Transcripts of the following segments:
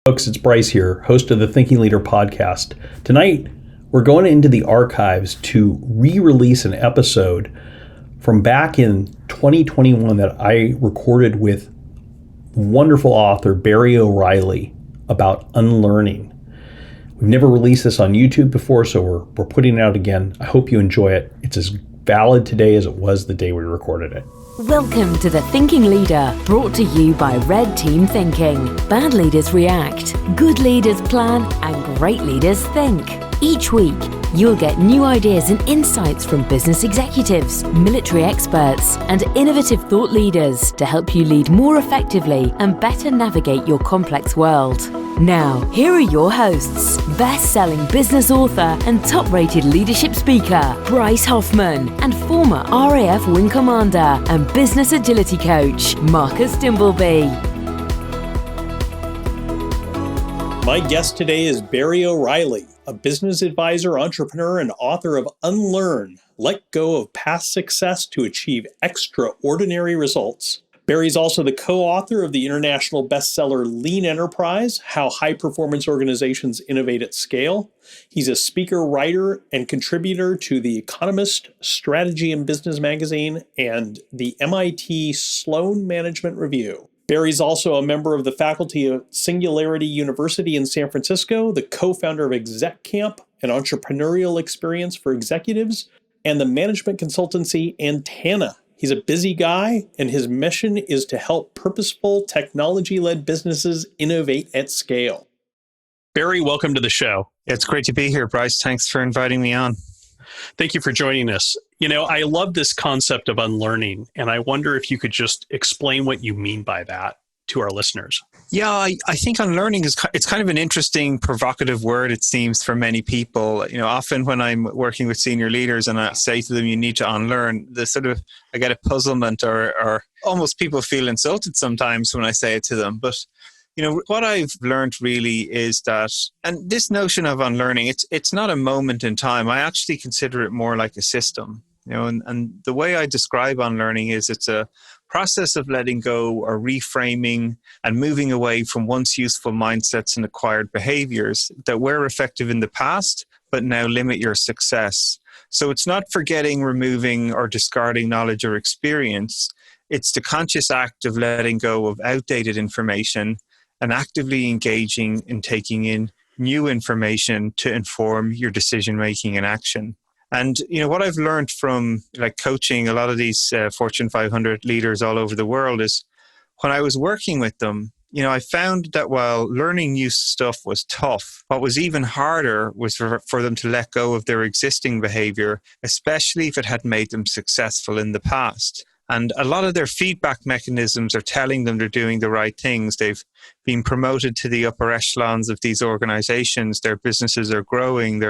Folks, it's Bryce here, host of the Thinking Leader podcast. Tonight, we're going into the archives to re-release an episode from back in 2021 that I recorded with wonderful author Barry O'Reilly about unlearning. We've never released this on YouTube before, so we're putting it out again. I hope you enjoy it. It's as valid today as it was the day we recorded it. Welcome to The Thinking Leader, brought to you by Red Team Thinking. Bad leaders react, good leaders plan, and great leaders think. Each week, you'll get new ideas and insights from business executives, military experts, and innovative thought leaders to help you lead more effectively and better navigate your complex world. Now, here are your hosts, best-selling business author and top-rated leadership speaker, Bryce Hoffman, and former RAF Wing Commander and business agility coach, Marcus Dimbleby. My guest today is Barry O'Reilly, a business advisor, entrepreneur, and author of Unlearn, Let Go of Past Success to Achieve Extraordinary Results. Barry's also the co-author of the international bestseller Lean Enterprise, How High Performance Organizations Innovate at Scale. He's a speaker, writer, and contributor to the Economist, Strategy+Business magazine, and the MIT Sloan Management Review. Barry's also a member of the faculty of Singularity University in San Francisco, the co-founder of ExecCamp, an entrepreneurial experience for executives, and the management consultancy Antenna. He's a busy guy, and his mission is to help purposeful, technology-led businesses innovate at scale. Barry, welcome to the show. It's great to be here, Bryce. Thanks for inviting me on. Thank you for joining us. You know, I love this concept of unlearning, and I wonder if you could just explain what you mean by that to our listeners. Yeah, I think unlearning it's kind of an interesting, provocative word, it seems, for many people. You know, often when I'm working with senior leaders and I say to them, you need to unlearn, I get a puzzlement or almost people feel insulted sometimes when I say it to them. But, you know, what I've learned really is that, and this notion of unlearning, it's not a moment in time. I actually consider it more like a system. You know, and the way I describe unlearning is it's a process of letting go or reframing and moving away from once useful mindsets and acquired behaviors that were effective in the past, but now limit your success. So it's not forgetting, removing, or discarding knowledge or experience. It's the conscious act of letting go of outdated information and actively engaging in taking in new information to inform your decision-making and action. And, you know, what I've learned from coaching a lot of these Fortune 500 leaders all over the world is when I was working with them, you know, I found that while learning new stuff was tough, what was even harder was for them to let go of their existing behavior, especially if it had made them successful in the past. And a lot of their feedback mechanisms are telling them they're doing the right things. They've been promoted to the upper echelons of these organizations. Their businesses are growing.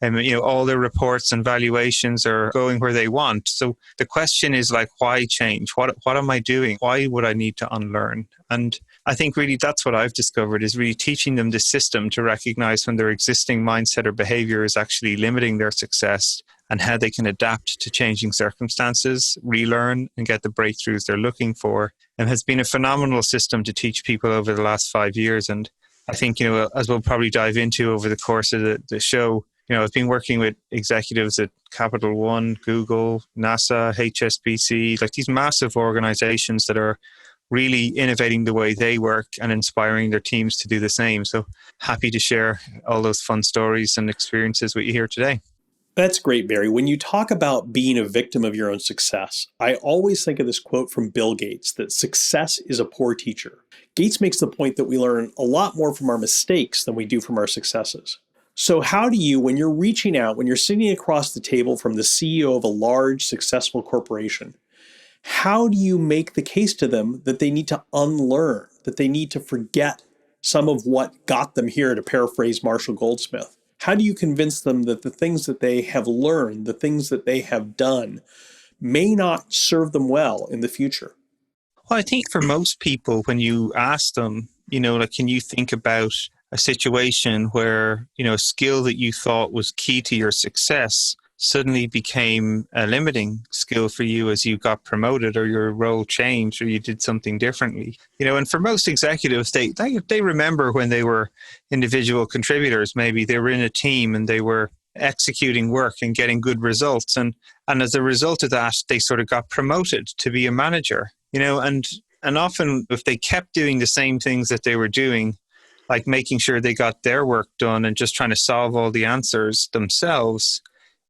All their reports and valuations are going where they want. So the question is why change? What am I doing? Why would I need to unlearn? And I think really that's what I've discovered is really teaching them the system to recognize when their existing mindset or behavior is actually limiting their success and how they can adapt to changing circumstances, relearn, and get the breakthroughs they're looking for. And has been a phenomenal system to teach people over the last 5 years. And I think, you know, as we'll probably dive into over the course of the show, you know, I've been working with executives at Capital One, Google, NASA, HSBC, these massive organizations that are really innovating the way they work and inspiring their teams to do the same. So happy to share all those fun stories and experiences with you here today. That's great, Barry. When you talk about being a victim of your own success, I always think of this quote from Bill Gates that success is a poor teacher. Gates makes the point that we learn a lot more from our mistakes than we do from our successes. So how do you, when you're reaching out, when you're sitting across the table from the CEO of a large, successful corporation, how do you make the case to them that they need to unlearn, that they need to forget some of what got them here, to paraphrase Marshall Goldsmith? How do you convince them that the things that they have learned, the things that they have done, may not serve them well in the future? Well, I think for most people, when you ask them, you know, can you think about a situation where, you know, a skill that you thought was key to your success suddenly became a limiting skill for you as you got promoted or your role changed or you did something differently. And for most executives, they remember when they were individual contributors. Maybe they were in a team and they were executing work and getting good results. And as a result of that, they sort of got promoted to be a manager, and often if they kept doing the same things that they were doing, like making sure they got their work done and just trying to solve all the answers themselves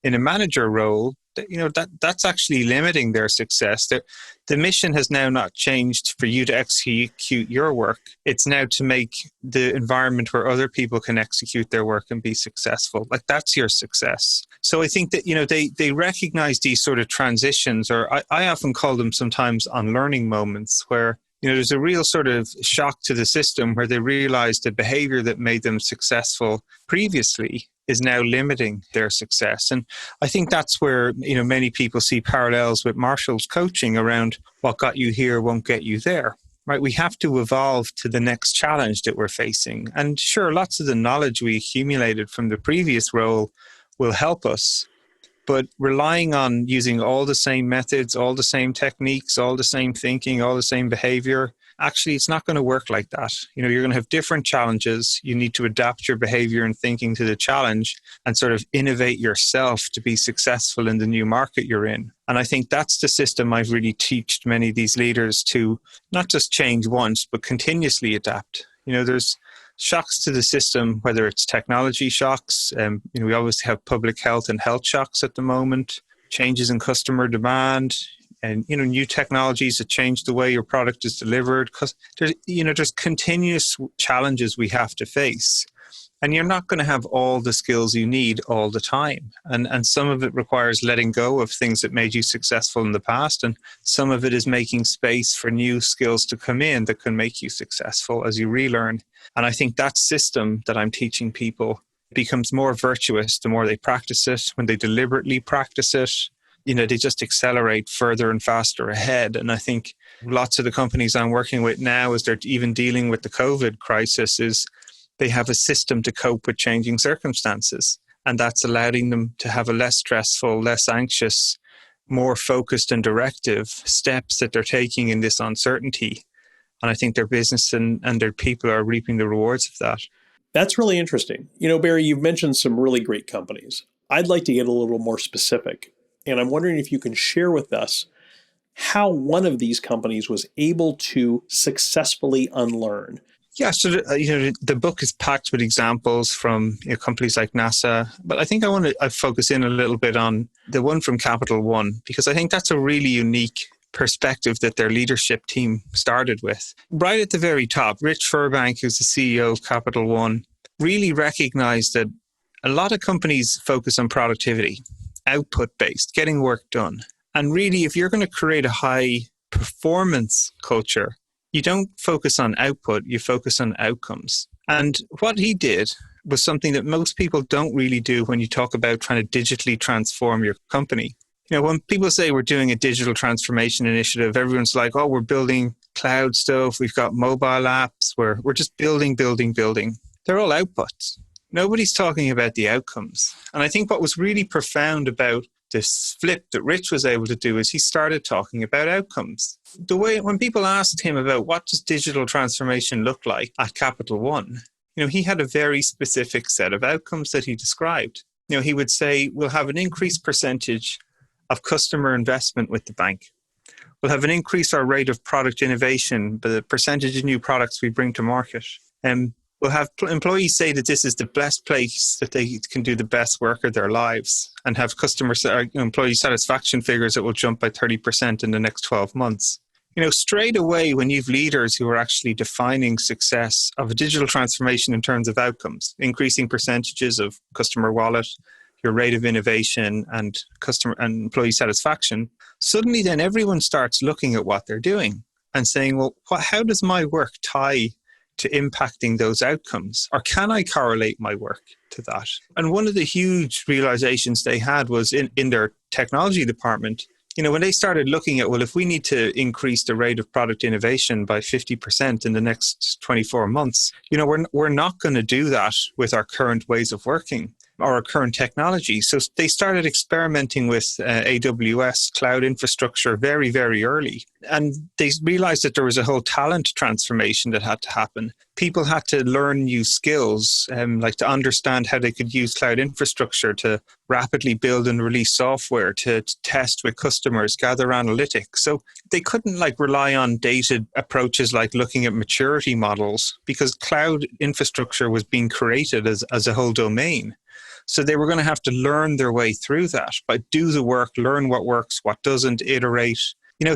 in a manager role, that's actually limiting their success. The mission has now not changed for you to execute your work. It's now to make the environment where other people can execute their work and be successful. Like, that's your success. So I think that, they recognize these sort of transitions, or I often call them sometimes unlearning moments, where there's a real sort of shock to the system where they realize the behavior that made them successful previously is now limiting their success. And I think that's where, many people see parallels with Marshall's coaching around what got you here won't get you there, right? We have to evolve to the next challenge that we're facing. And sure, lots of the knowledge we accumulated from the previous role will help us. But relying on using all the same methods, all the same techniques, all the same thinking, all the same behavior, actually, it's not going to work like that. You're going to have different challenges. You need to adapt your behavior and thinking to the challenge and sort of innovate yourself to be successful in the new market you're in. And I think that's the system I've really taught many of these leaders to not just change once, but continuously adapt. There's shocks to the system, whether it's technology shocks. We always have public health and health shocks at the moment, changes in customer demand, and new technologies that change the way your product is delivered. Because there's continuous challenges we have to face, and you're not going to have all the skills you need all the time. And some of it requires letting go of things that made you successful in the past, and some of it is making space for new skills to come in that can make you successful as you relearn. And I think that system that I'm teaching people becomes more virtuous the more they practice it. When they deliberately practice it, they just accelerate further and faster ahead. And I think lots of the companies I'm working with now, as they're even dealing with the COVID crisis, is they have a system to cope with changing circumstances. And that's allowing them to have a less stressful, less anxious, more focused and directive steps that they're taking in this uncertainty. And I think their business and their people are reaping the rewards of that. That's really interesting. Barry, you've mentioned some really great companies. I'd like to get a little more specific. And I'm wondering if you can share with us how one of these companies was able to successfully unlearn. Yeah, so the book is packed with examples from companies like NASA, but I think I focus in a little bit on the one from Capital One, because I think that's a really unique perspective that their leadership team started with. Right at the very top, Rich Furbank, who's the CEO of Capital One, really recognized that a lot of companies focus on productivity, output-based, getting work done. And really, if you're going to create a high performance culture, you don't focus on output, you focus on outcomes. And what he did was something that most people don't really do when you talk about trying to digitally transform your company. When people say we're doing a digital transformation initiative, everyone's like, oh, we're building cloud stuff, we've got mobile apps, we're just building. They're all outputs. Nobody's talking about the outcomes. And I think what was really profound about this flip that Rich was able to do is he started talking about outcomes. The way when people asked him about what does digital transformation look like at Capital One, he had a very specific set of outcomes that he described. He would say, we'll have an increased percentage of customer investment with the bank. We'll have an increase our rate of product innovation, the percentage of new products we bring to market. We'll have employees say that this is the best place that they can do the best work of their lives, and have employee satisfaction figures that will jump by 30% in the next 12 months. Straight away, when you've leaders who are actually defining success of a digital transformation in terms of outcomes, increasing percentages of customer wallet, your rate of innovation and customer and employee satisfaction, suddenly then everyone starts looking at what they're doing and saying, well, how does my work tie to impacting those outcomes? Or can I correlate my work to that? And one of the huge realizations they had was in their technology department, when they started looking at, well, if we need to increase the rate of product innovation by 50% in the next 24 months, we're not going to do that with our current ways of working. or current technology. So they started experimenting with AWS cloud infrastructure very, very early. And they realized that there was a whole talent transformation that had to happen. People had to learn new skills, like to understand how they could use cloud infrastructure to rapidly build and release software, to test with customers, gather analytics. So they couldn't rely on dated approaches like looking at maturity models, because cloud infrastructure was being created as a whole domain. So they were going to have to learn their way through that, but do the work, learn what works, what doesn't, iterate.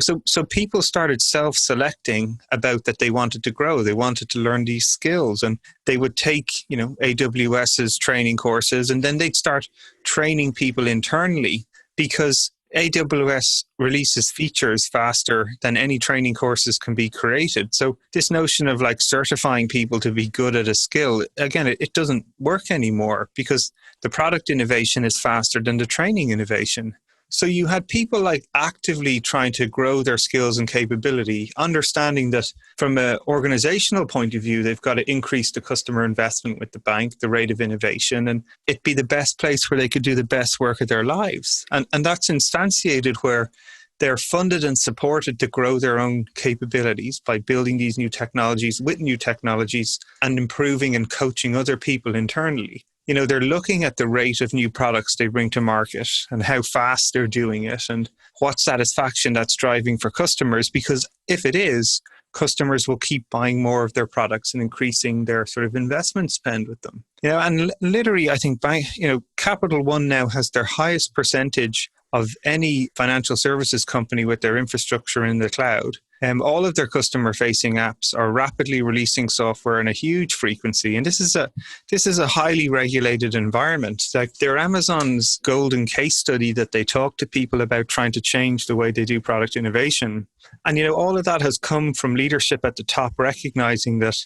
So people started self-selecting about that they wanted to grow. They wanted to learn these skills, and they would take, AWS's training courses, and then they'd start training people internally, because AWS releases features faster than any training courses can be created. So this notion of certifying people to be good at a skill, again, it doesn't work anymore, because the product innovation is faster than the training innovation. So you had people actively trying to grow their skills and capability, understanding that from an organizational point of view, they've got to increase the customer investment with the bank, the rate of innovation, and it'd be the best place where they could do the best work of their lives. And that's instantiated where they're funded and supported to grow their own capabilities by building these new technologies with new technologies and improving and coaching other people internally. They're looking at the rate of new products they bring to market and how fast they're doing it and what satisfaction that's driving for customers, because if it is, customers will keep buying more of their products and increasing their sort of investment spend with them. And literally, I think Capital One now has their highest percentage of any financial services company with their infrastructure in the cloud. All of their customer-facing apps are rapidly releasing software in a huge frequency, and this is a highly regulated environment. They're Amazon's golden case study that they talk to people about trying to change the way they do product innovation. And all of that has come from leadership at the top recognizing that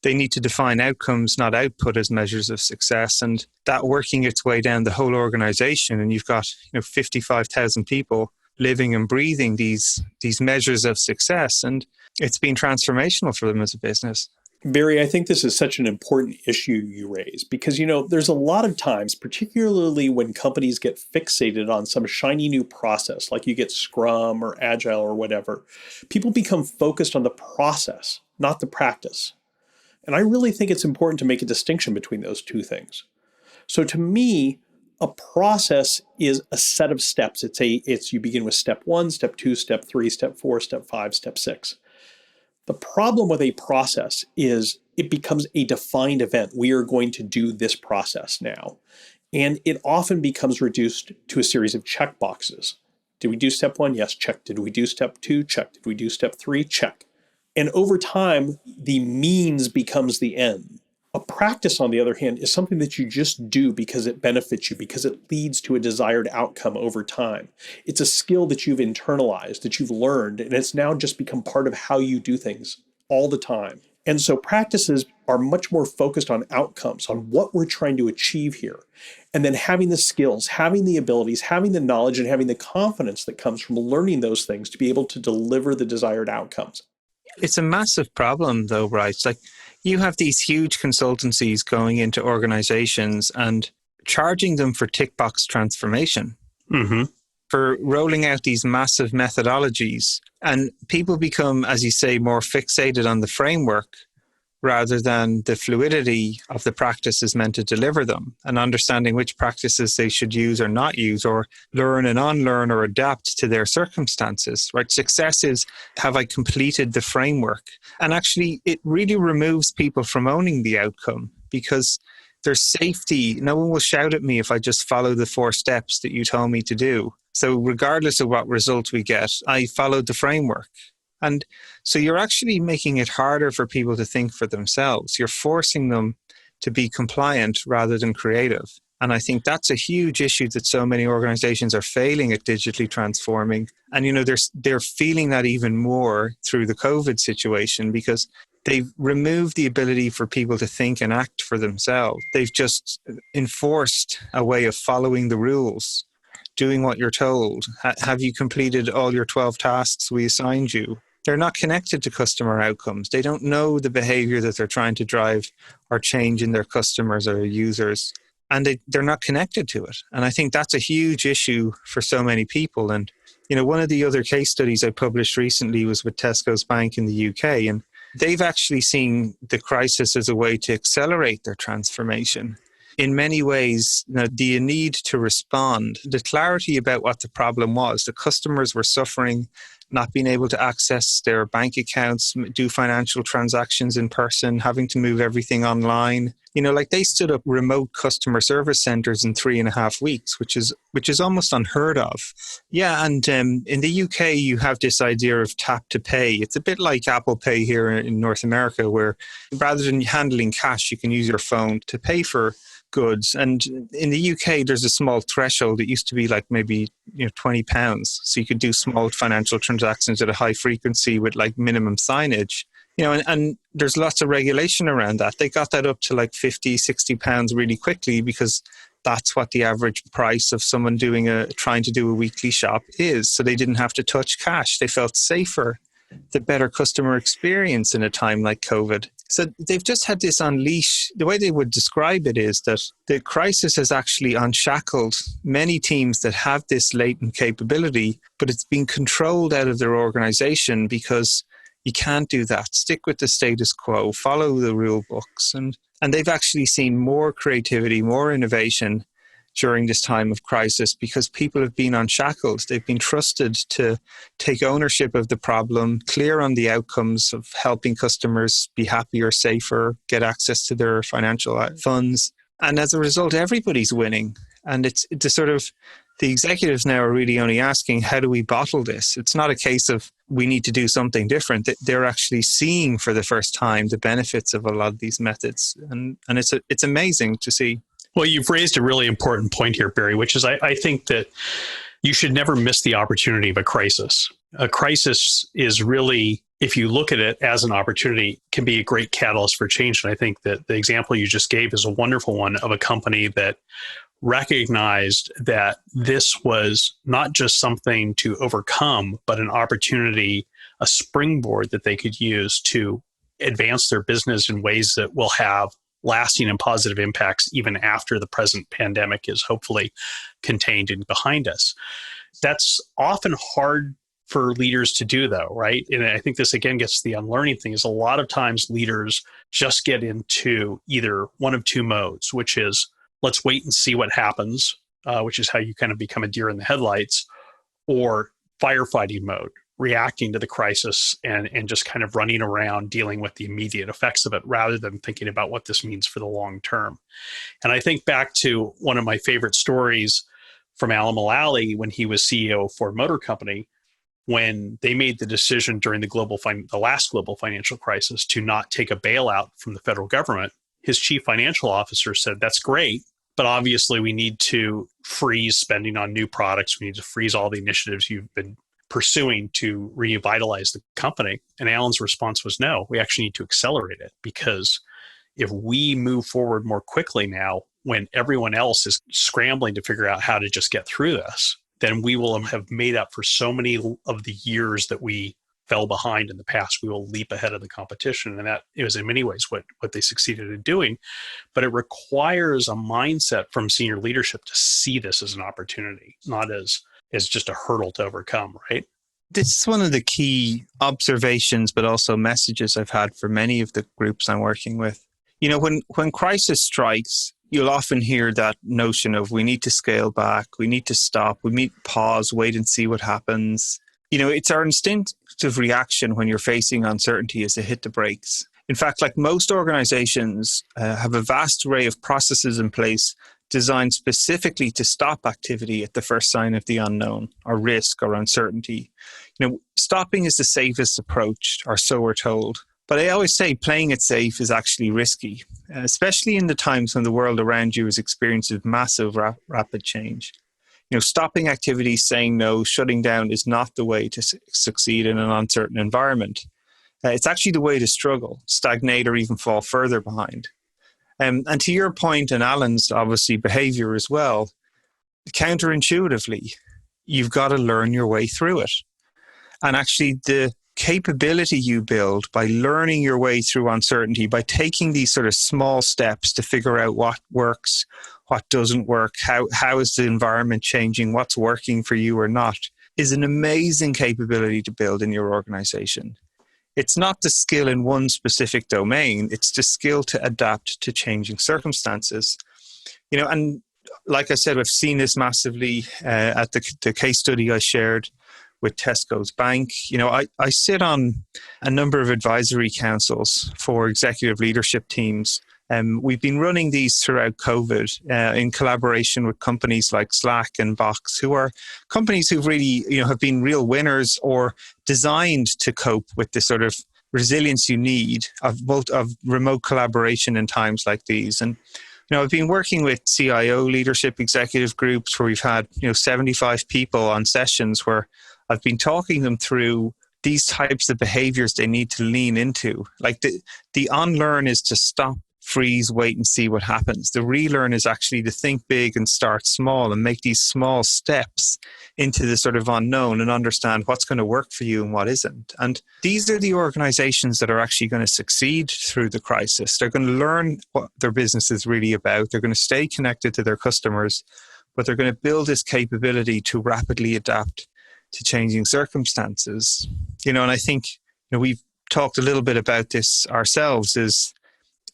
they need to define outcomes, not output, as measures of success, and that working its way down the whole organization. And you've got 55,000 people living and breathing these measures of success, and it's been transformational for them as a business. Barry, I think this is such an important issue you raise, because there's a lot of times, particularly when companies get fixated on some shiny new process, like you get Scrum or Agile or whatever, people become focused on the process, not the practice. And I really think it's important to make a distinction between those two things. So to me, a process is a set of steps. It's you begin with step 1, step 2, step 3, step 4, step 5, step 6. The problem with a process is it becomes a defined event. We are going to do this process now. And it often becomes reduced to a series of check boxes. Did we do step 1? Yes, check. Did we do step 2? Check. Did we do step 3? Check. And over time, the means becomes the end. A practice, on the other hand, is something that you just do because it benefits you, because it leads to a desired outcome over time. It's a skill that you've internalized, that you've learned, and it's now just become part of how you do things all the time. And so practices are much more focused on outcomes, on what we're trying to achieve here. And then having the skills, having the abilities, having the knowledge, and having the confidence that comes from learning those things to be able to deliver the desired outcomes. It's a massive problem, though, Bryce. You have these huge consultancies going into organizations and charging them for tick box transformation, for rolling out these massive methodologies. And people become, as you say, more fixated on the framework rather than the fluidity of the practices meant to deliver them, and understanding which practices they should use or not use, or learn and unlearn or adapt to their circumstances, right? Success is, have I completed the framework? And actually, it really removes people from owning the outcome, because there's safety. No one will shout at me if I just follow the 4 steps that you told me to do. So regardless of what result we get, I followed the framework. And so you're actually making it harder for people to think for themselves. You're forcing them to be compliant rather than creative. And I think that's a huge issue that so many organizations are failing at digitally transforming. And, they're feeling that even more through the COVID situation, because they've removed the ability for people to think and act for themselves. They've just enforced a way of following the rules, doing what you're told. Have you completed all your 12 tasks we assigned you? They're not connected to customer outcomes. They don't know the behavior that they're trying to drive or change in their customers or users. and they're not connected to it. And I think that's a huge issue for so many people. And, one of the other case studies I published recently was with Tesco's Bank in the UK, and they've actually seen the crisis as a way to accelerate their transformation. In many ways, the need to respond, the clarity about what the problem was, the customers were suffering, not being able to access their bank accounts, do financial transactions in person, having to move everything online. They stood up remote customer service centers in 3.5 weeks, which is almost unheard of. Yeah, and in the UK, you have this idea of tap to pay. It's a bit like Apple Pay here in North America, where rather than handling cash, you can use your phone to pay for goods. And in the UK, there's a small threshold. It used to be like maybe £20. So you could do small financial transactions at a high frequency with like minimum signage. And there's lots of regulation around that. They got that up to like £50-60 really quickly, because that's what the average price of someone trying to do a weekly shop is. So they didn't have to touch cash. They felt safer, the better customer experience in a time like COVID. So they've just had this unleash. The way they would describe it is that the crisis has actually unshackled many teams that have this latent capability, but it's been controlled out of their organization because you can't do that. Stick with the status quo, follow the rule books. And they've actually seen more creativity, more innovation during this time of crisis because people have been unshackled. They've been trusted to take ownership of the problem, clear on the outcomes of helping customers be happier, safer, get access to their financial funds. And as a result, everybody's winning. And it's the executives now are really only asking, how do we bottle this? It's not a case of we need to do something different. They're actually seeing for the first time the benefits of a lot of these methods. And it's amazing to see. Well, you've raised a really important point here, Barry, which is I think that you should never miss the opportunity of a crisis. A crisis is really, if you look at it as an opportunity, can be a great catalyst for change. And I think that the example you just gave is a wonderful one of a company that recognized that this was not just something to overcome, but an opportunity, a springboard that they could use to advance their business in ways that will have lasting and positive impacts even after the present pandemic is hopefully contained and behind us. That's often hard for leaders to do, though, right? And I think this again gets to the unlearning thing, is a lot of times leaders just get into either one of two modes, which is let's wait and see what happens, which is how you kind of become a deer in the headlights, or firefighting mode, reacting to the crisis and just kind of running around dealing with the immediate effects of it rather than thinking about what this means for the long term. And I think back to one of my favorite stories from Alan Mulally when he was CEO of Ford Motor Company, when they made the decision during the last global financial crisis to not take a bailout from the federal government. His chief financial officer said, that's great, but obviously we need to freeze spending on new products. We need to freeze all the initiatives you've been pursuing to revitalize the company. And Alan's response was, no, we actually need to accelerate it, because if we move forward more quickly now, when everyone else is scrambling to figure out how to just get through this, then we will have made up for so many of the years that we fell behind in the past. We will leap ahead of the competition. And that is in many ways what they succeeded in doing. But it requires a mindset from senior leadership to see this as an opportunity, not as just a hurdle to overcome, right? This is one of the key observations, but also messages I've had for many of the groups I'm working with. When crisis strikes, you'll often hear that notion of we need to scale back, we need to stop, we need to pause, wait and see what happens. It's our instinctive reaction when you're facing uncertainty is to hit the brakes. In fact, like most organizations have a vast array of processes in place designed specifically to stop activity at the first sign of the unknown or risk or uncertainty. Stopping is the safest approach, or so we're told. But I always say playing it safe is actually risky, especially in the times when the world around you is experiencing massive rapid change. Stopping activity, saying no, shutting down is not the way to succeed in an uncertain environment. It's actually the way to struggle, stagnate, or even fall further behind. And to your point, and Alan's obviously behavior as well, counterintuitively, you've got to learn your way through it. And actually the capability you build by learning your way through uncertainty, by taking these sort of small steps to figure out what works, what doesn't work, how is the environment changing, what's working for you or not, is an amazing capability to build in your organization. It's not the skill in one specific domain, it's the skill to adapt to changing circumstances. And like I said, I've seen this massively at the case study I shared with Tesco's Bank. I sit on a number of advisory councils for executive leadership teams. We've been running these throughout COVID in collaboration with companies like Slack and Box, who are companies who've really, have been real winners or designed to cope with the sort of resilience you need of remote collaboration in times like these. And I've been working with CIO leadership executive groups where we've had 75 people on sessions where I've been talking them through these types of behaviors they need to lean into. Like the unlearn is to stop, freeze, wait and see what happens. The relearn is actually to think big and start small and make these small steps into the sort of unknown and understand what's going to work for you and what isn't. And these are the organizations that are actually going to succeed through the crisis. They're going to learn what their business is really about. They're going to stay connected to their customers, but they're going to build this capability to rapidly adapt to changing circumstances. And I think we've talked a little bit about this ourselves, is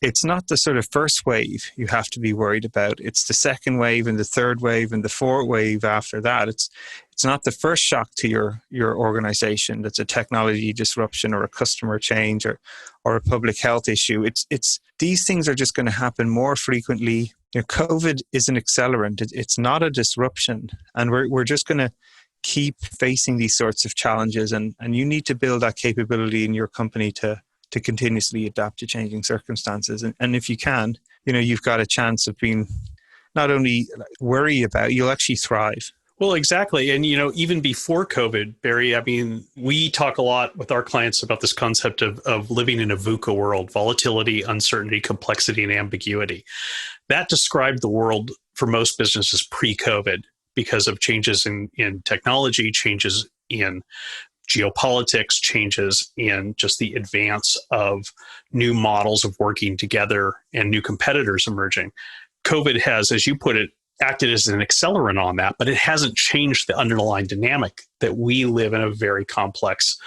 it's not the sort of first wave you have to be worried about. It's the second wave and the third wave and the fourth wave after that. It's not the first shock to your organization that's a technology disruption or a customer change or a public health issue. It's these things are just going to happen more frequently. COVID is an accelerant. It's not a disruption. And we're just going to keep facing these sorts of challenges. And you need to build that capability in your company to continuously adapt to changing circumstances. And if you can, you've got a chance of being not only worried about, you'll actually thrive. Well, exactly. And, even before COVID, Barry, we talk a lot with our clients about this concept of living in a VUCA world: volatility, uncertainty, complexity, and ambiguity. That described the world for most businesses pre-COVID because of changes in technology, changes in geopolitics, changes in just the advance of new models of working together and new competitors emerging. COVID has, as you put it, acted as an accelerant on that, but it hasn't changed the underlying dynamic that we live in a very complex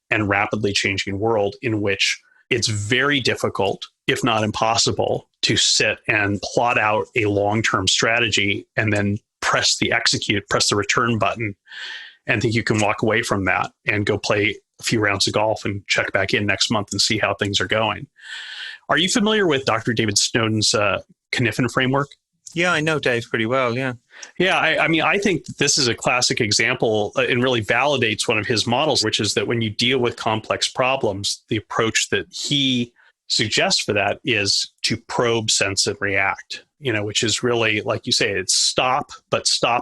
and rapidly changing world in which it's very difficult, if not impossible, to sit and plot out a long-term strategy and then press the return button and think you can walk away from that and go play a few rounds of golf and check back in next month and see how things are going. Are you familiar with Dr. David Snowden's Cynefin framework? Yeah, I know Dave pretty well, yeah. Yeah, I think this is a classic example and really validates one of his models, which is that when you deal with complex problems, the approach that he suggests for that is to probe, sense, and react, which is really, like you say, it's stop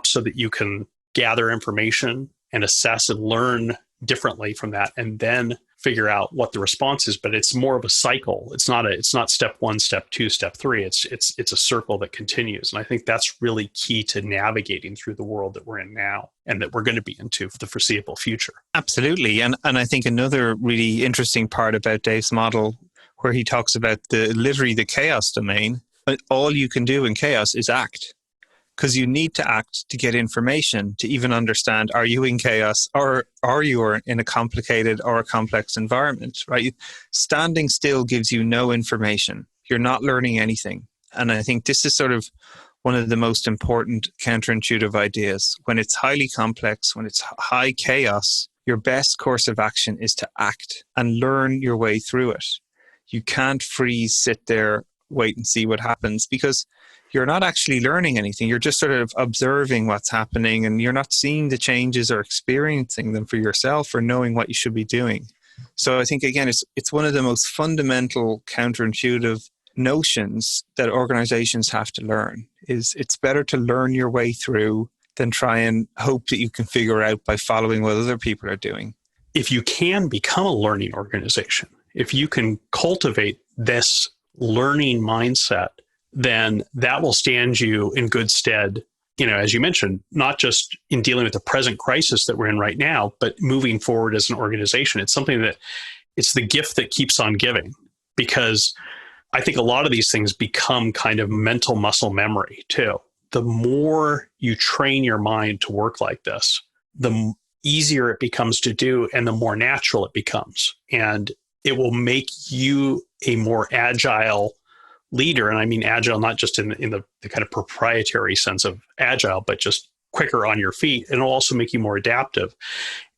so that you can gather information and assess and learn differently from that, and then figure out what the response is. But it's more of a cycle. It's not step one, step two, step three. It's a circle that continues. And I think that's really key to navigating through the world that we're in now and that we're going to be into for the foreseeable future. Absolutely. And I think another really interesting part about Dave's model, where he talks about literally the chaos domain, all you can do in chaos is act. Because you need to act to get information to even understand, are you in chaos or are you in a complicated or a complex environment, right? Standing still gives you no information. You're not learning anything. And I think this is sort of one of the most important counterintuitive ideas. When it's highly complex, when it's high chaos, your best course of action is to act and learn your way through it. You can't freeze, sit there, wait and see what happens, because you're not actually learning anything. You're just sort of observing what's happening, and you're not seeing the changes or experiencing them for yourself or knowing what you should be doing. So I think, again, it's one of the most fundamental counterintuitive notions that organizations have to learn. Is it's better to learn your way through than try and hope that you can figure out by following what other people are doing. If you can become a learning organization, if you can cultivate this learning mindset, then that will stand you in good stead, as you mentioned, not just in dealing with the present crisis that we're in right now, but moving forward as an organization. It's something that it's the gift that keeps on giving, because I think a lot of these things become kind of mental muscle memory too. The more you train your mind to work like this, the easier it becomes to do and the more natural it becomes. And it will make you a more agile leader. And I mean agile, not just in the kind of proprietary sense of agile, but just quicker on your feet. And it'll also make you more adaptive.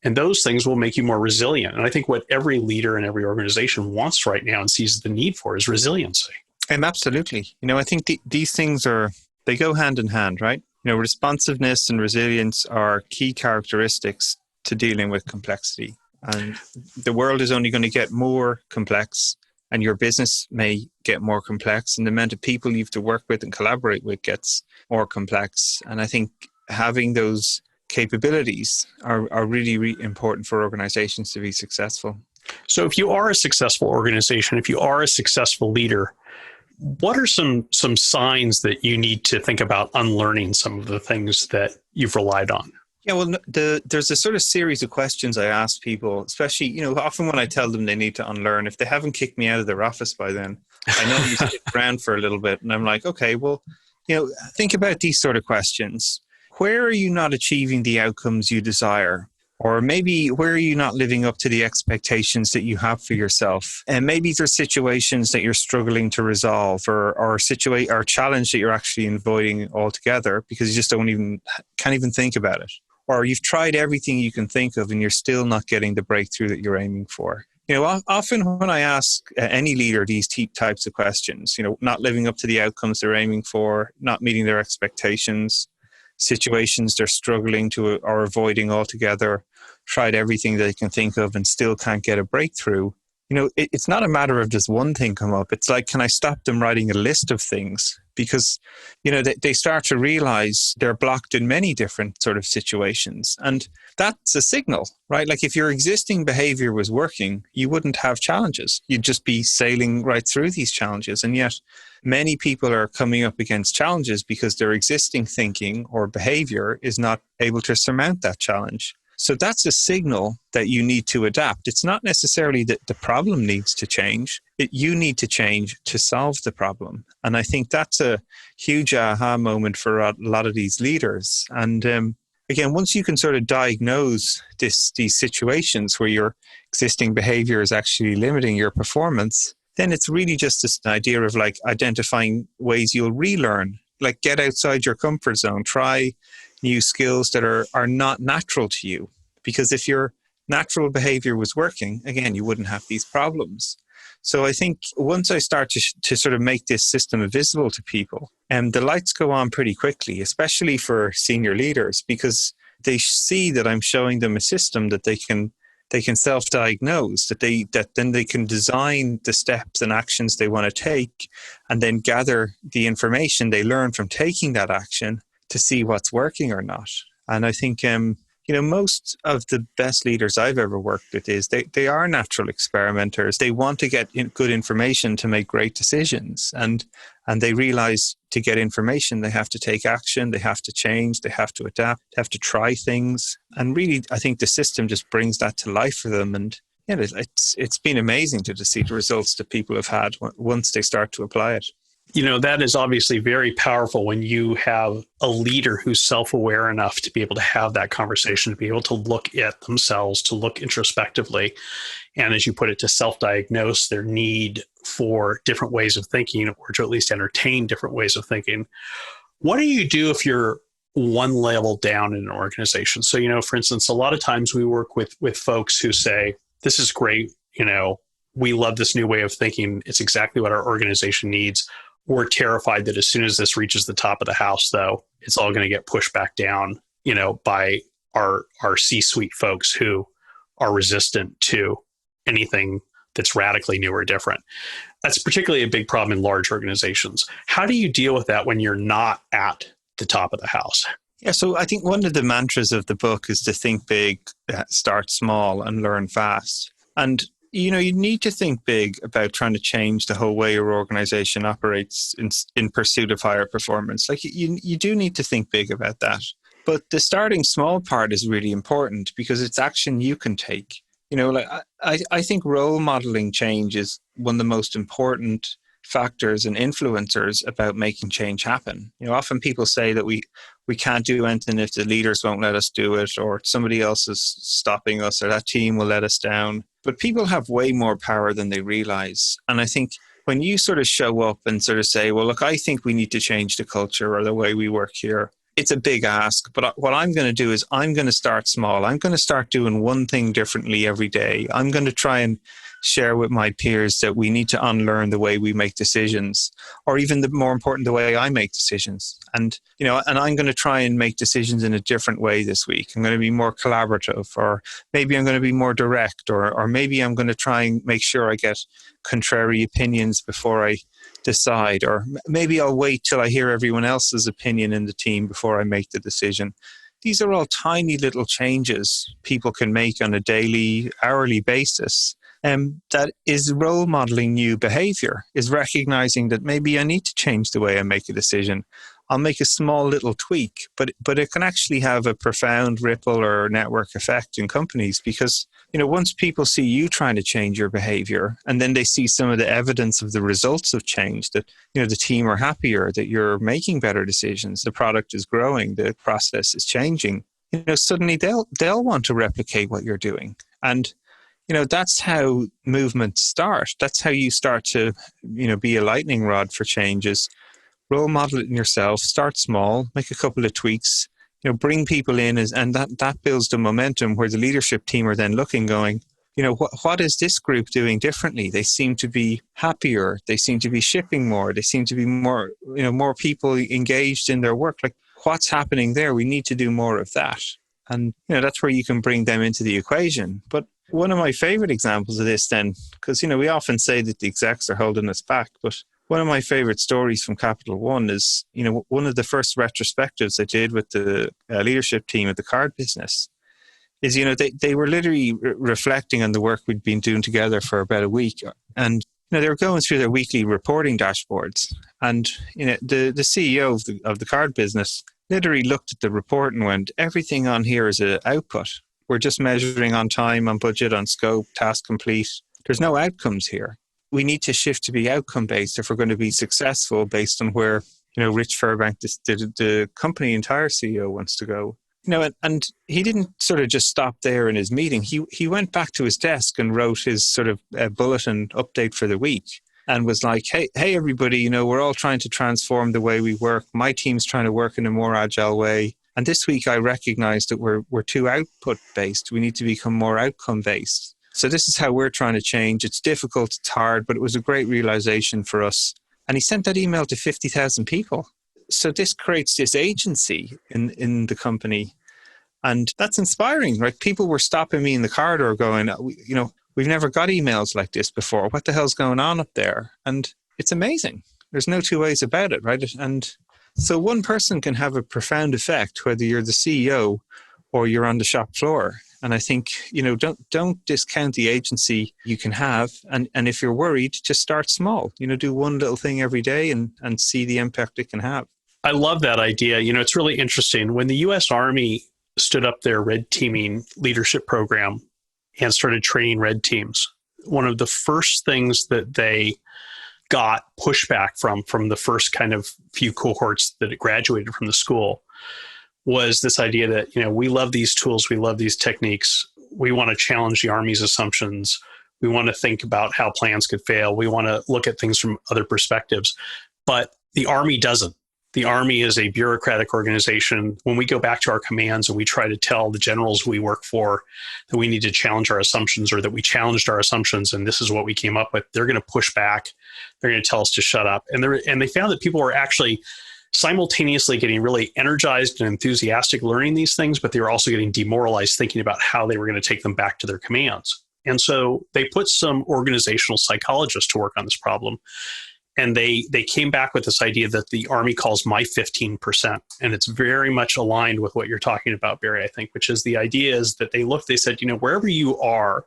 And those things will make you more resilient. And I think what every leader in every organization wants right now and sees the need for is resiliency. Absolutely. I think these things they go hand in hand, right? Responsiveness and resilience are key characteristics to dealing with complexity. And the world is only going to get more complex, and your business may get more complex, and the amount of people you have to work with and collaborate with gets more complex. And I think having those capabilities are really, really important for organizations to be successful. So if you are a successful organization, if you are a successful leader, what are some signs that you need to think about unlearning some of the things that you've relied on? Yeah, well, there's a sort of series of questions I ask people, especially, often when I tell them they need to unlearn, if they haven't kicked me out of their office by then, I know you stick around for a little bit. And I'm like, okay, well, think about these sort of questions. Where are you not achieving the outcomes you desire? Or maybe where are you not living up to the expectations that you have for yourself? And maybe there's situations that you're struggling to resolve or challenge that you're actually avoiding altogether because you just can't even think about it. Or you've tried everything you can think of and you're still not getting the breakthrough that you're aiming for. Often when I ask any leader these types of questions, not living up to the outcomes they're aiming for, not meeting their expectations, situations they're struggling to or avoiding altogether, tried everything they can think of and still can't get a breakthrough. It's not a matter of just one thing come up. It's like, can I stop them writing a list of things? Because, they start to realize they're blocked in many different sort of situations. And that's a signal, right? Like if your existing behavior was working, you wouldn't have challenges. You'd just be sailing right through these challenges. And yet many people are coming up against challenges because their existing thinking or behavior is not able to surmount that challenge. So that's a signal that you need to adapt. It's not necessarily that the problem needs to change. You need to change to solve the problem. And I think that's a huge aha moment for a lot of these leaders. And again, once you can sort of diagnose these situations where your existing behavior is actually limiting your performance, then it's really just this idea of like identifying ways you'll relearn, like get outside your comfort zone, try new skills that are not natural to you. Because if your natural behavior was working, again, you wouldn't have these problems. So I think once I start to sort of make this system visible to people, the lights go on pretty quickly, especially for senior leaders, because they see that I'm showing them a system that they can self-diagnose, that then they can design the steps and actions they want to take, and then gather the information they learn from taking that action to see what's working or not. And I think, most of the best leaders I've ever worked with they are natural experimenters. They want to get good information to make great decisions. And they realize to get information, they have to take action, they have to change, they have to adapt, they have to try things. And really, I think the system just brings that to life for them. And it's been amazing to see the results that people have had once they start to apply it. That is obviously very powerful when you have a leader who's self-aware enough to be able to have that conversation, to be able to look at themselves, to look introspectively, and as you put it, to self-diagnose their need for different ways of thinking or to at least entertain different ways of thinking. What do you do if you're one level down in an organization? So, for instance, a lot of times we work with folks who say, this is great, we love this new way of thinking. It's exactly what our organization needs. We're terrified that as soon as this reaches the top of the house, though, it's all going to get pushed back down, by our C-suite folks who are resistant to anything that's radically new or different. That's particularly a big problem in large organizations. How do you deal with that when you're not at the top of the house? Yeah, so I think one of the mantras of the book is to think big, start small, and learn fast. And you need to think big about trying to change the whole way your organization operates in pursuit of higher performance. Like you do need to think big about that. But the starting small part is really important because it's action you can take. I think role modeling change is one of the most important factors and influencers about making change happen. Often people say that we can't do anything if the leaders won't let us do it, or somebody else is stopping us, or that team will let us down. But people have way more power than they realize. And I think when you sort of show up and sort of say, well, look, I think we need to change the culture or the way we work here, it's a big ask. But what I'm going to do is I'm going to start small. I'm going to start doing one thing differently every day. I'm going to try and share with my peers that we need to unlearn the way we make decisions, or even the more important, the way I make decisions. And I'm going to try and make decisions in a different way this week. I'm going to be more collaborative, or maybe I'm going to be more direct, or maybe I'm going to try and make sure I get contrary opinions before I decide, or maybe I'll wait till I hear everyone else's opinion in the team before I make the decision. These are all tiny little changes people can make on a daily, hourly basis. That is role modeling new behavior, is recognizing that maybe I need to change the way I make a decision. I'll make a small little tweak, but it can actually have a profound ripple or network effect in companies, because once people see you trying to change your behavior, and then they see some of the evidence of the results of change, that the team are happier, that you're making better decisions, the product is growing, the process is changing, suddenly they'll want to replicate what you're doing. And that's how movements start. That's how you start to, be a lightning rod for changes. Role model it in yourself, start small, make a couple of tweaks, bring people in, and that builds the momentum where the leadership team are then looking, going, what is this group doing differently? They seem to be happier. They seem to be shipping more. They seem to be more, more people engaged in their work. Like, what's happening there? We need to do more of that. And, that's where you can bring them into the equation. But one of my favorite examples of this then, because, we often say that the execs are holding us back, but one of my favorite stories from Capital One is, one of the first retrospectives I did with the leadership team at the card business is, they were literally reflecting on the work we'd been doing together for about a week. And, they were going through their weekly reporting dashboards. And, the CEO of the card business literally looked at the report and went, everything on here is an output. We're just measuring on time, on budget, on scope, task complete. There's no outcomes here. We need to shift to be outcome-based if we're going to be successful, based on where, Rich Fairbank, the company entire CEO, wants to go. And he didn't sort of just stop there in his meeting. He went back to his desk and wrote his sort of bulletin update for the week, and was like, hey, everybody, we're all trying to transform the way we work. My team's trying to work in a more agile way. And this week I recognized that we're too output-based. We need to become more outcome-based. So this is how we're trying to change. It's difficult, it's hard, but it was a great realization for us. And he sent that email to 50,000 people. So this creates this agency in the company. And that's inspiring, right? People were stopping me in the corridor going, we've never got emails like this before. What the hell's going on up there? And it's amazing. There's no two ways about it, right? And so one person can have a profound effect, whether you're the CEO or you're on the shop floor. And I think, don't discount the agency you can have. And if you're worried, just start small. Do one little thing every day and see the impact it can have. I love that idea. It's really interesting. When the U.S. Army stood up their red teaming leadership program and started training red teams, one of the first things that they got pushback from the first kind of few cohorts that graduated from the school was this idea that, we love these tools, we love these techniques, we want to challenge the Army's assumptions, we want to think about how plans could fail, we want to look at things from other perspectives. But the Army doesn't. The Army is a bureaucratic organization. When we go back to our commands and we try to tell the generals we work for that we need to challenge our assumptions, or that we challenged our assumptions and this is what we came up with, they're going to push back. They're going to tell us to shut up. And they found that people were actually simultaneously getting really energized and enthusiastic learning these things, but they were also getting demoralized thinking about how they were going to take them back to their commands. And so they put some organizational psychologists to work on this problem. And they came back with this idea that the Army calls my 15%. And it's very much aligned with what you're talking about, Barry, I think, which is the idea is that they said, wherever you are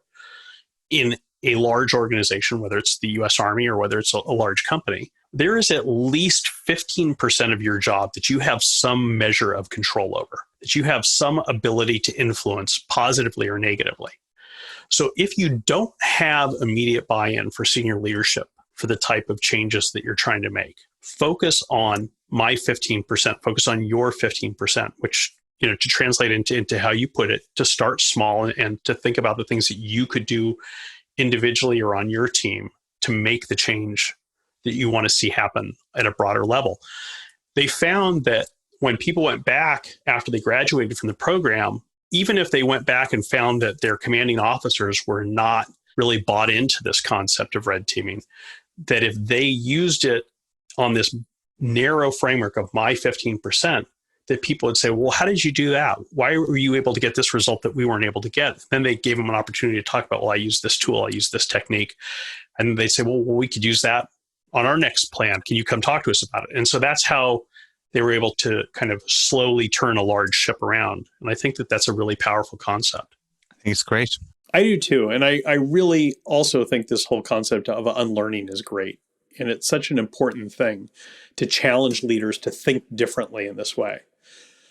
in a large organization, whether it's the U.S. Army or whether it's a large company, there is at least 15% of your job that you have some measure of control over, that you have some ability to influence positively or negatively. So if you don't have immediate buy-in for senior leadership for the type of changes that you're trying to make. Focus on my 15%, focus on your 15%, which, to translate into how you put it, to start small and to think about the things that you could do individually or on your team to make the change that you want to see happen at a broader level. They found that when people went back after they graduated from the program, even if they went back and found that their commanding officers were not really bought into this concept of red teaming, that if they used it on this narrow framework of my 15%, that people would say, well, how did you do that? Why were you able to get this result that we weren't able to get? Then they gave them an opportunity to talk about, well, I use this tool, I use this technique. And they say, well, we could use that on our next plan. Can you come talk to us about it? And so that's how they were able to kind of slowly turn a large ship around. And I think that that's a really powerful concept. I think it's great. I do too. And I really also think this whole concept of unlearning is great. And it's such an important thing to challenge leaders to think differently in this way.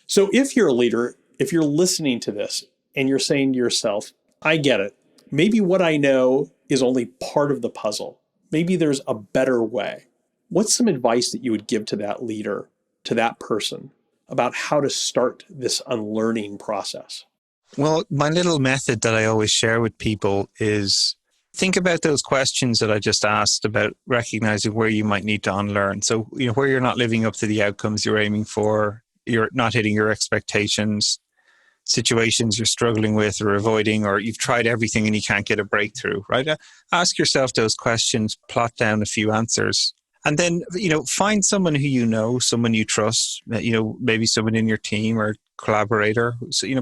So if you're a leader, if you're listening to this and you're saying to yourself, I get it. Maybe what I know is only part of the puzzle. Maybe there's a better way. What's some advice that you would give to that leader, to that person, about how to start this unlearning process? Well, my little method that I always share with people is think about those questions that I just asked about recognizing where you might need to unlearn. So, where you're not living up to the outcomes you're aiming for, you're not hitting your expectations, situations you're struggling with or avoiding, or you've tried everything and you can't get a breakthrough, right? Ask yourself those questions, plot down a few answers, and then, find someone who someone you trust, maybe someone in your team or collaborator,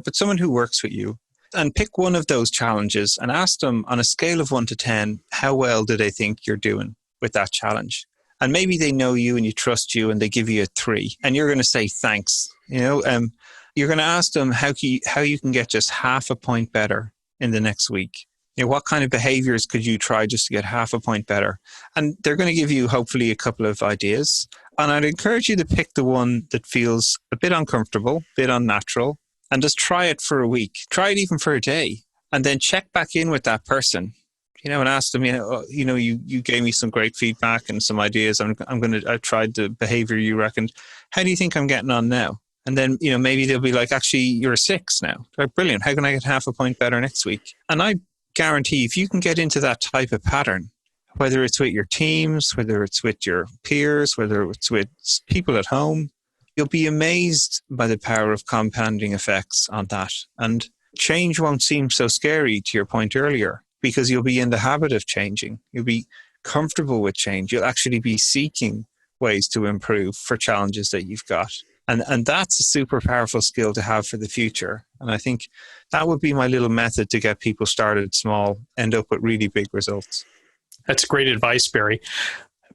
but someone who works with you, and pick one of those challenges and ask them on a scale of 1 to 10, how well do they think you're doing with that challenge? And maybe they know you and you trust you and they give you a 3 and you're going to say, thanks. You're going to ask them how you can get just half a point better in the next week. What kind of behaviors could you try just to get half a point better? And they're going to give you hopefully a couple of ideas. And I'd encourage you to pick the one that feels a bit uncomfortable, a bit unnatural, and just try it for a week. Try it even for a day. And then check back in with that person, and ask them, you gave me some great feedback and some ideas. I tried the behavior you reckoned. How do you think I'm getting on now? And then, maybe they'll be like, actually, you're a 6 now. Like, brilliant. How can I get half a point better next week? And I guarantee if you can get into that type of pattern, whether it's with your teams, whether it's with your peers, whether it's with people at home, you'll be amazed by the power of compounding effects on that. And change won't seem so scary, to your point earlier, because you'll be in the habit of changing. You'll be comfortable with change. You'll actually be seeking ways to improve for challenges that you've got. And that's a super powerful skill to have for the future. And I think that would be my little method to get people started small, end up with really big results. That's great advice, Barry.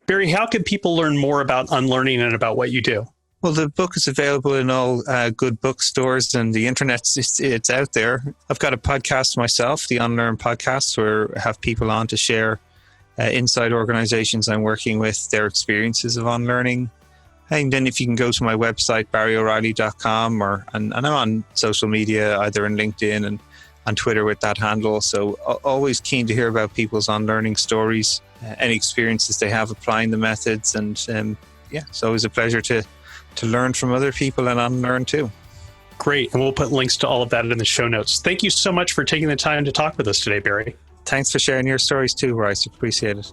Barry, how can people learn more about unlearning and about what you do? Well, the book is available in all good bookstores and the internet. It's out there. I've got a podcast myself, the Unlearn podcast, where I have people on to share inside organizations I'm working with, their experiences of unlearning. And then if you can go to my website, barryoreilly.com, and I'm on social media, either in LinkedIn and on Twitter with that handle. So always keen to hear about people's unlearning stories, any experiences they have applying the methods. And it's always a pleasure to learn from other people and unlearn too. Great. And we'll put links to all of that in the show notes. Thank you so much for taking the time to talk with us today, Barry. Thanks for sharing your stories too, Bryce. Appreciate it.